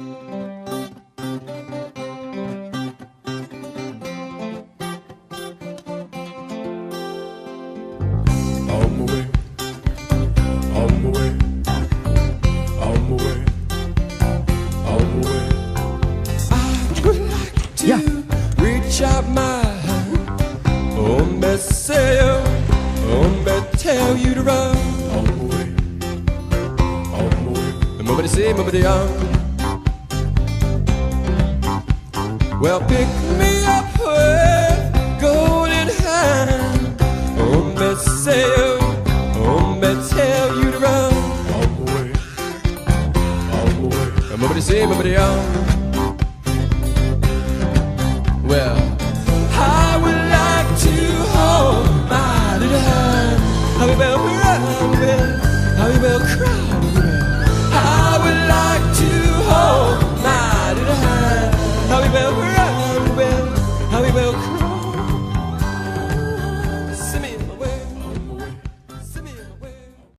On my way, on my way, on my way, on my way. I would like to reach out my hand, me say, me tell you to run. On my way, on my way. Nobody say, nobody on. Well, pick me up with golden hand. Me say, me tell you to run. On my way, on my way. Nobody say, nobody on. Well, I would like to hold my little hand. I will run, I will cry.